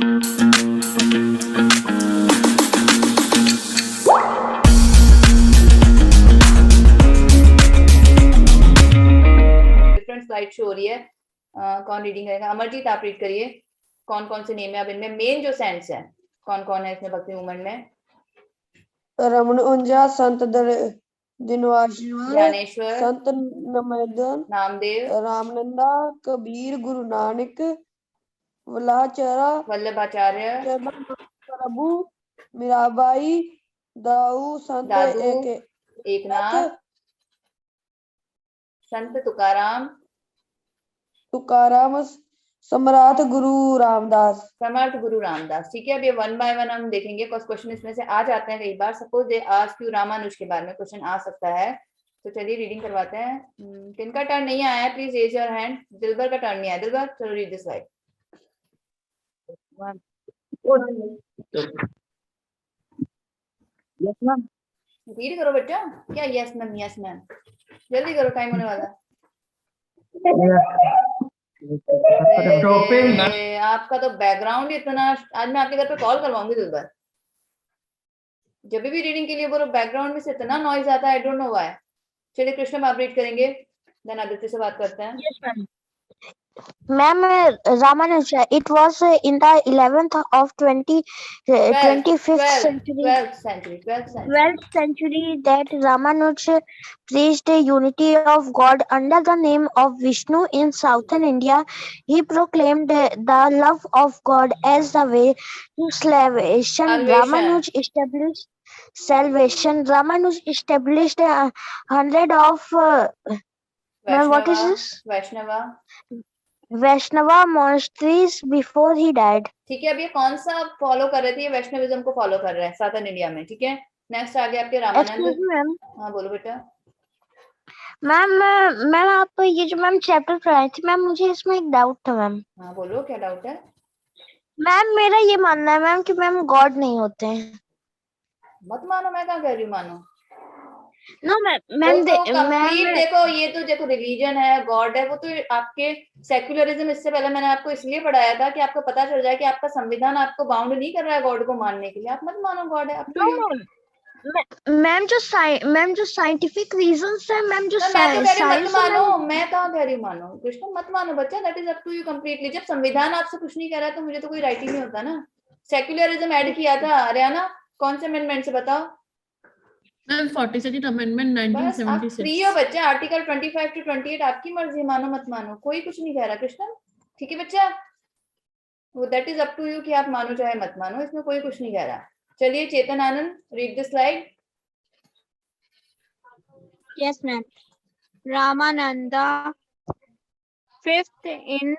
Different slide show हो रही है। कौन रीडिंग करेगा? अमरजीत आप रीड करिए। कौन कौन से नेम है अब इनमें? मेन जो सेंस है कौन कौन है इसमें भक्ति मूवमेंट में? रमन उंजा, संत दिनवाश्वर, ज्ञानेश्वर, संत नमदन, नामदेव, रामनंदा, कबीर, गुरु नानक, वल्लभाचार्य, वल्लभाचार्य, प्रभु, मीराबाई, दाऊ, संत दादू, एकनाथ, एकनाथ, संत तुकाराम, तुकाराम, सम्राट गुरु रामदास। समर्थ गुरु रामदास। ठीक है, अब ये वन बाय वन हम देखेंगे। क्वेश्चन इसमें से आ जाते हैं कई बार। Suppose they ask you Ramanuj के बारे में क्वेश्चन आ सकता है, तो चलिए रीडिंग करवाते हैं। किनका टर्न नहीं आया है प्लीज रेज योर हैंड। दिलबर का टर्न नहीं आया। दिलबर चलो रीड दिस स्लाइड। रीड करो बच्चा। क्या यस मैम, यस मैम, जल्दी करो, टाइम होने वाला है। आपका तो बैकग्राउंड इतना, आज मैं आपके घर पे कॉल करवाऊंगी दिलबर। जब भी रीडिंग के लिए बोलो बैकग्राउंड में से इतना नॉइज आता है, आई डोंट नो व्हाई। चलिए कृष्ण आप रीड करेंगे, देन आदित्य से बात करते हैं। Yes, ma'am. Ma'am, Ramanuja, it was in the 11th of 25th century, 12th century that Ramanuja preached the unity of God under the name of Vishnu in southern India. He proclaimed the love of God as the way to salvation. Ramanuj established a hundred of ma'am, what is this? Vaishnava monasteries before he died. ठीक है, अब ये कौन सा follow कर रहे थे? ये वैष्णविज्म को फॉलो कर रहे हैं साउथर्न इंडिया में। ठीक है, नेक्स्ट आ गया आपके रामानंद। मैम, हाँ बोलो बेटा। मैम मैम आप ये जो मैम चैप्टर पढ़ाई थी मैम, मुझे इसमें एक डाउट था मैम। हाँ बोलो, क्या डाउट है? मैम मेरा ये मानना है मैम कि मैम गॉड नहीं होते हैं। मत मानो, मैं कहाँ कह रही हूँ मानो। नो मैम मैम देखो, ये तो देखो रिलीजन है, गॉड है, वो तो आपके सेक्युलरिज्म। इससे पहले मैंने आपको इसलिए पढ़ाया था कि आपको पता चल जाए कि आपका संविधान आपको बाउंड नहीं कर रहा है गॉड को मानने के लिए। आप मत मानो गॉड है। मैम जो साइंटिफिक रीजंस है मैम, जो मैं तो कह रही मत मानो, मैं कहाँ कह रही मानो कृष्ण, मत मानो बच्चा। That is up to you completely. जब संविधान आपसे कुछ नहीं कह रहा है तो मुझे तो कोई राइट ही नहीं होता ना। सेक्युलरिज्म ऐड किया था हरियाणा कौन से अमेंडमेंट से बताओ? Ma'am 42 amendment 1976। फ्री हो बच्चा, आर्टिकल 25 to 28 आपकी मर्जी, मानो मत मानो, कोई कुछ नहीं कह रहा कृष्ण। ठीक है बच्चा, वो that is up to you कि आप मानो चाहे मत मानो, इसमें कोई कुछ नहीं कह रहा। चलिए Chetan Anand read the slide. Yes ma'am. Ramananda, fifth in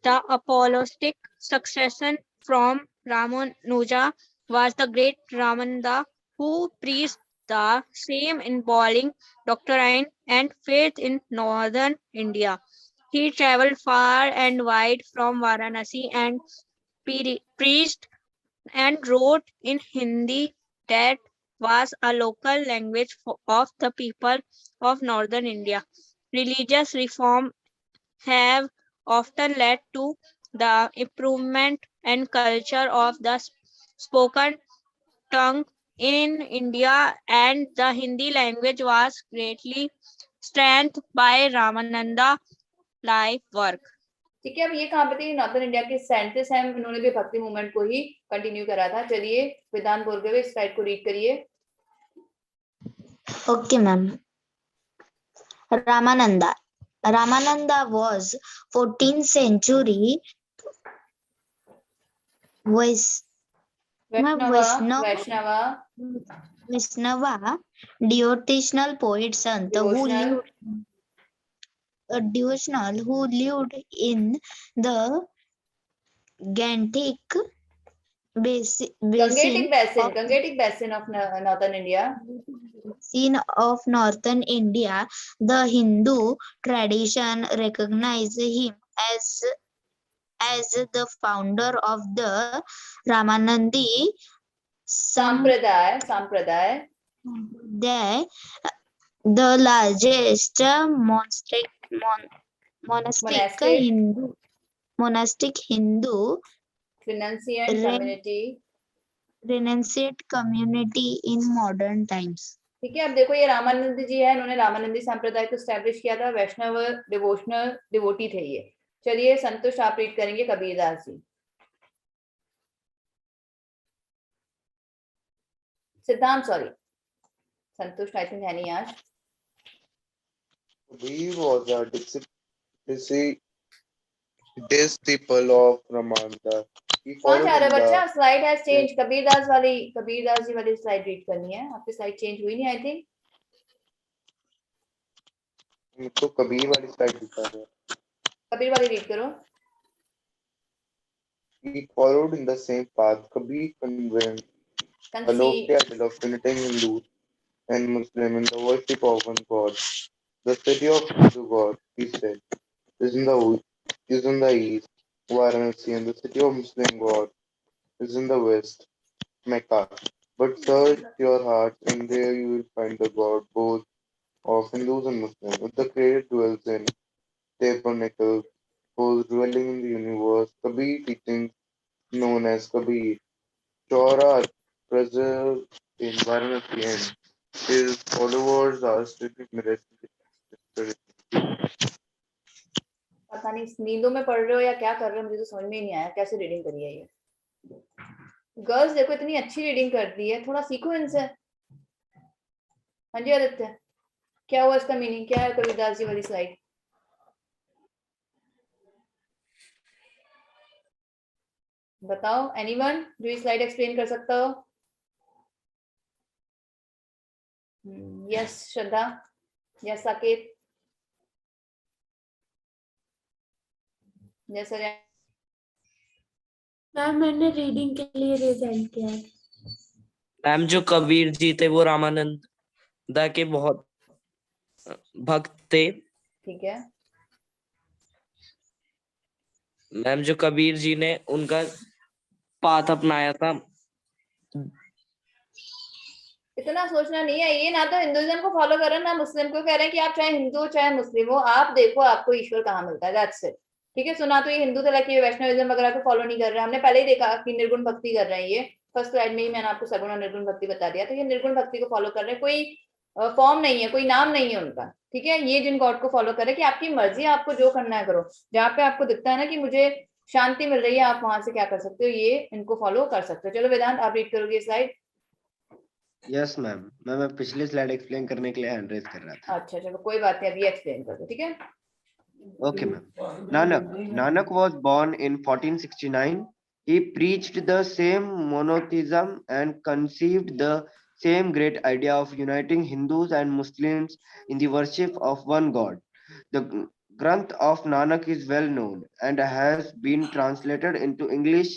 the apostolic succession from Ramanuja, was the great Ramananda who preached the same embodying doctrine and faith in northern India. He traveled far and wide from Varanasi and preached and wrote in Hindi, that was a local language of the people of northern India. Religious reform have often led to the improvement and culture of the spoken tongue in India, and the Hindi language was greatly strengthened by Ramananda life work. ठीक है, अब ये कहाँ पे थे? Northern India के scientist हैं, उन्होंने भी भक्ति मूवमेंट को ही कंटिन्यू करा था। चलिए विधान बोल के इस स्लाइड को रीड करिए। Okay ma'am. Ramananda was 14th century Vaishnava devotional poet sant who lived in the Gangetic basin of northern India. Of northern India. The Hindu tradition recognizes him as the founder of the Ramanandi Sampradaya, the largest monastic Hindu renunciant Ren- community. renunciate community in modern times. ठीक है, अब देखो ये रामानंद जी है, इन्होंने रामानंदी संप्रदाय को establish किया था, वैष्णव डिवोशनल डिवोटी थे ये। चलिए संतुष्ट आप रीड करेंगे कबीरदास जी। सिद्धांत, सॉरी, संतुष्ट आई थिंक है नहीं आज। Kabir was a disciple of Ramananda. He कहाँ followed जा रहे in हो बच्चा? the slide has change. Kabirdas ji वाली स्लाइड रीड करनी है आपकी। स्लाइड चेंज हुई नहीं आई थिंक। तो कबीर वाली स्लाइड दिखा रहा है। कबीर वाली रीड करो। He followed in the same path. Kabir convinced a lofty ideal of uniting Hindus and Muslims in the worship of one God. The city of Hindu God, he said, is in the east, Varanasi, and the city of Muslim God is in the west, Mecca. But search your hearts, and there you will find the God both of Hindus and Muslims. If the Creator dwells in tabernacle, whose dwelling in the universe, Kabir teachings known as Kabir Chora are preserved in Varanasi, and his followers are strictly military. पता नहीं नींदों में पढ़ रहे हो या क्या कर रहे हो, मुझे तो समझ में ही नहीं आया कैसे रीडिंग करी है ये। गर्ल्स देखो इतनी अच्छी रीडिंग कर दी है, थोड़ा सीखो इनसे। हाँ जी आदित्य, क्या हुआ इसका मीनिंग क्या है कबीरदास जी वाली स्लाइड? बताओ, एनीवन जो ये स्लाइड एक्सप्लेन कर सकता हो? Yes Shraddha, yes Saket, yes Ajay. Ma'am मैंने रीडिंग के लिए रिजल्ट किया है। मैम जो कबीर जी थे वो रामानंदा के बहुत भक्त थे। ठीक है मैम जो कबीर जी ने उनका पाथ अपनाया था। इतना सोचना नहीं है, ये ना तो हिंदुइज्म को फॉलो कर रहे हैं ना मुस्लिम को। कह रहे हैं कि आप चाहे हिंदू हो चाहे मुस्लिम हो, आप देखो आपको ईश्वर कहाँ मिलता है, दैट्स इट। ठीक है, सुना तो ये हिंदू से लेके वैष्णविज्म वगैरह को फॉलो नहीं कर रहे हैं। हमने पहले ही देखा कि निर्गुण भक्ति कर रहे हैं ये, फर्स्ट स्लाइड में ही मैंने आपको सगुण और निर्गुण भक्ति बता दिया। तो ये निर्गुण भक्ति को फॉलो कर रहे हैं, कोई फॉर्म नहीं है, कोई नाम नहीं है उनका। ठीक है, ये जिन गॉड को फॉलो करे कि आपकी मर्जी है, आपको जो करना है करो। जहाँ पे आपको दिखता है ना कि मुझे शांति मिल रही है, आप वहां से क्या कर सकते हो, ये इनको फॉलो कर सकते हो। चलो वेदांत आप रीड करोगे स्लाइड। यस मैम, मैं पिछली स्लाइड एक्सप्लेन करने के लिए हैंड रेज कर रहा था। अच्छा चलो कोई बात नहीं, अभी एक्सप्लेन कर दो। ठीक है okay ma'am. Nanak was born in 1469. He preached the same monotheism and conceived the same great idea of uniting Hindus and Muslims in the worship of one God. The Granth of Nanak is well known and has been translated into English.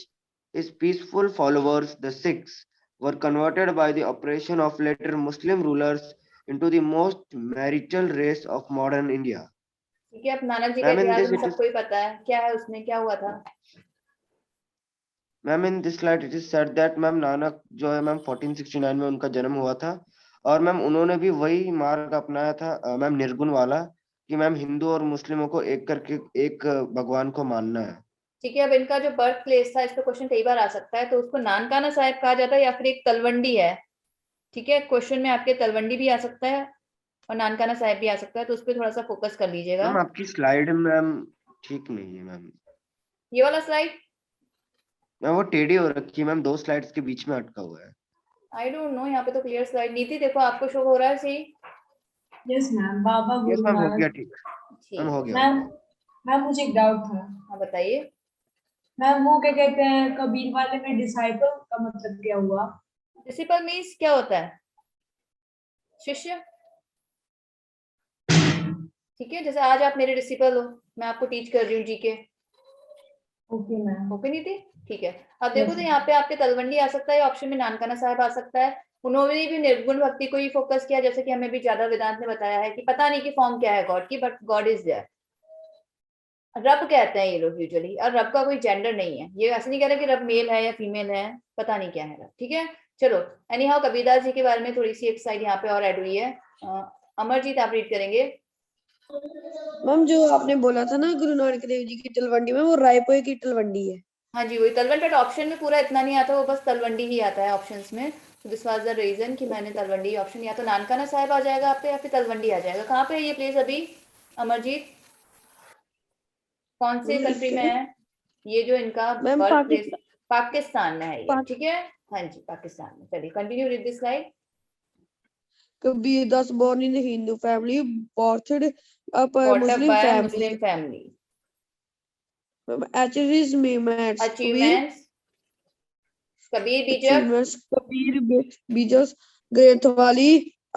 His peaceful followers, the Sikhs, were converted by the oppression of later Muslim rulers into the most marital race of modern India. ठीक है, अब नानक जी का Ma'am, in इतिहास this हम it is सबको ही पता है, क्या है उसमें, क्या हुआ था? Ma'am in this slide it is said that ma'am Nanak जो है मैम 1469 में उनका जन्म हुआ था, और मैम उन्होंने भी वही मार्ग अपनाया था मैम निर्गुण वाला, कि मैम हिंदू और मुस्लिमों को एक करके एक भगवान को मानना है। ठीक है, अब इनका जो बर्थ प्लेस था, इस पे क्वेश्चन कई बार आ सकता है। तो उसको नानकाना साहिब कहा जाता है या फिर एक तलवंडी है। ठीक है, क्वेश्चन में आपके तलवंडी भी आ सकता है और नानकाना साहिब भी आ सकता है, तो उस पर थोड़ा सा फोकस कर लीजिएगा। मैम आपकी स्लाइड मैम ठीक नहीं है मैम, ये वाला स्लाइड मैम वो टेढ़ी हो रखी है मैम, 2 स्लाइड्स के बीच में अटका हुआ है। आई डोंट नो, यहाँ पे तो क्लियर स्लाइड नीति देखो आपको शो हो रहा है सही? यस मैम, बाबा यस गुरु मैम हो महाराज। गया, ठीक मैम हो गया। मैम मुझे एक डाउट था। हाँ बताइए। मैम वो क्या कहते हैं, कबीर वाले में डिसाइपल का मतलब क्या हुआ? डिसिपल मींस क्या होता है? शिष्य। ठीक है, जैसे आज आप मेरे डिसिपल हो, मैं आपको टीच कर रही हूँ जीके। Okay ma'am. ओके नीति, ठीक है। अब देखो तो यहाँ पे आपके तलवंडी आ सकता है, ऑप्शन में नानकाना साहिब आ सकता है। उन्होंने भी निर्गुण भक्ति को ही फोकस किया, जैसे कि हमें भी ज्यादा वेदांत ने बताया है कि पता नहीं कि फॉर्म क्या है गॉड की, बट गॉड इज देयर। रब कहते हैं ये लोग यूजुअली, और रब का कोई जेंडर नहीं है। ये ऐसे नहीं कह रहे कि रब मेल है या फीमेल है, पता नहीं क्या है रब। ठीक है, चलो एनी हाउ कबीरदास जी के बारे में थोड़ी सी एक साइड यहाँ पे और ऐड हुई है। अमरजीत आप रीड करेंगे। मैम जो आपने बोला था ना गुरु नानक देव जी की तलवंडी में, वो रायपुर की तलवंडी है। हाँ जी, वही तलवंडी, बट ऑप्शन में पूरा इतना नहीं आता, वो बस तलवंडी ही आता है ऑप्शंस में। तो दिस वाज द रीजन कि मैंने तलवंडी ऑप्शन, या तो नानकाना साहिब आ जाएगा आप पे या फिर तलवंडी आ जाएगा। कहाँ पे है ये प्लेस अभी अमरजीत, कौन से कंट्री में है ये जो इनका मैम बर्थ प्लेस? पाकिस्तान में है ये, ठीक है। हाँ जी, पाकिस्तान में। चलिए continue read this slide. Kabir Das born in a Hindu family, brought up a Brought up Muslim by a family. Muslim family. Achievements. Achievements. Kabir बीजक। Achievements. Kabir Bijos Granthwali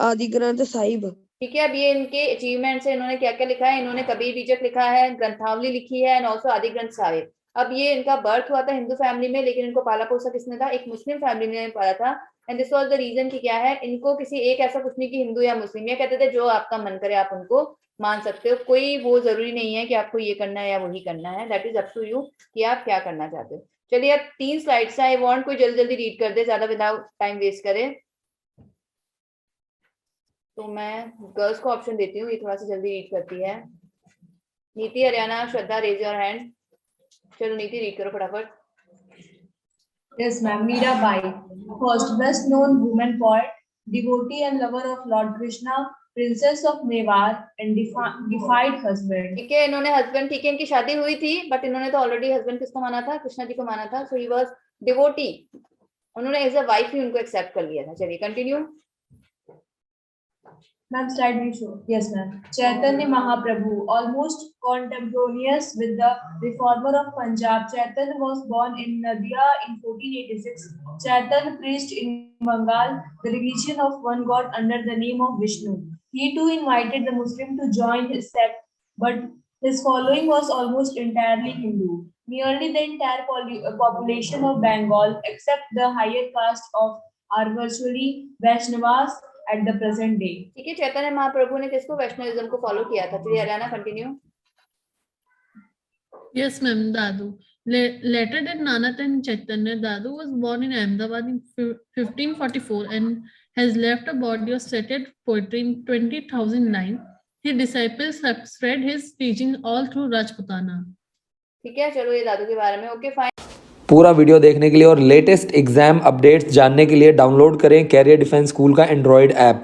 Adi Granth Sahib. ठीक है, अब ये इनके achievements है। इन्होंने क्या क्या लिखा है? इन्होंने कबीर बीजक लिखा है, ग्रंथावली लिखी है, एंड ऑल्सो आदि ग्रंथ साहिब। अब ये इनका बर्थ हुआ था हिंदू फैमिली में, लेकिन इनको पाला पोसा किसने था? एक मुस्लिम फैमिली ने पाला था। And this was the reason कि क्या है, इनको किसी एक ऐसा कुछ नहीं कि हिंदू या मुस्लिम, ये कहते थे जो आपका मन करे आप उनको मान सकते हो, कोई वो जरूरी नहीं है कि आपको ये करना है या वही करना है। That is up to you कि आप क्या करना चाहते हो। चलिए अब 3 स्लाइड्स आई वांट कोई जल्दी जल्दी रीड कर दे, ज्यादा विदाउट टाइम वेस्ट करे। तो मैं गर्ल्स को ऑप्शन देती हूँ, ये थोड़ा सा जल्दी रीड करती है। नीति, हरियाणा, श्रद्धा, रेज योर हैंड। चलो नीति रीड करो फटाफट। Yes, ma'am. Mirabai, first best known woman poet, devotee and lover of Lord Krishna, princess of Mewar, and defied husband. ठीक है, इन्होंने हस्बैंड, ठीक है इनकी शादी हुई थी, बट इन्होंने तो ऑलरेडी हस्बैंड किसको माना था? कृष्णा जी को माना था। सो ही वाज डिवोटी, उन्होंने एज अ वाइफ ही उनको एक्सेप्ट कर लिया था। चलिए continue. Ma'am, slide will show. Yes, ma'am. Chaitanya Mahaprabhu, almost contemporaneous with the reformer of Punjab. Chaitanya was born in Nadia in 1486. Chaitanya preached in Bengal the religion of one God under the name of Vishnu. He too invited the Muslim to join his sect, but his following was almost entirely Hindu. Nearly the entire population of Bengal, except the higher caste of, are virtually Vaishnavas at the present day. ठीक है, चैतन्य महाप्रभु ने किसको? Vaishnavism को follow किया था। चलिए Haryana continue. Yes, ma'am, Dadu. Later than Nanatan Chaitanya, Dadu was born in Ahmedabad in 1544 and has left a body of cited poetry in 20,009. His disciples have spread his teaching all through Rajputana. ठीक है, चलो ये दादू के बारे में। Okay fine. पूरा video देखने के लिए और लेटेस्ट एग्जाम अपडेट्स जानने के लिए डाउनलोड करें कैरियर डिफेंस स्कूल का एंड्रॉयड ऐप।